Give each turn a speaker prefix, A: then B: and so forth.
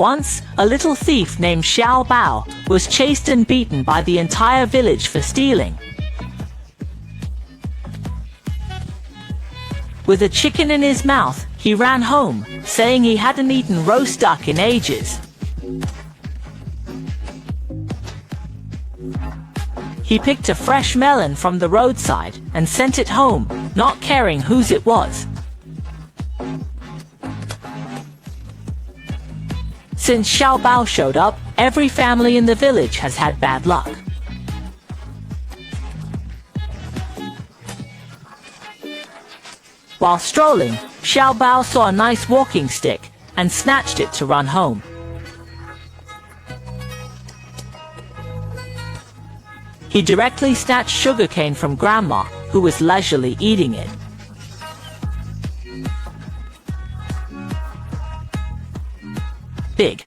A: Once, a little thief named Xiao Bao was chased and beaten by the entire village for stealing. With a chicken in his mouth, he ran home, saying he hadn't eaten roast duck in ages. He picked a fresh melon from the roadside and sent it home, not caring whose it was. Since Xiao Bao showed up, every family in the village has had bad luck. While strolling, Xiao Bao saw a nice walking stick and snatched it to run home. He directly snatched sugarcane from Grandma, who was leisurely eating it. Big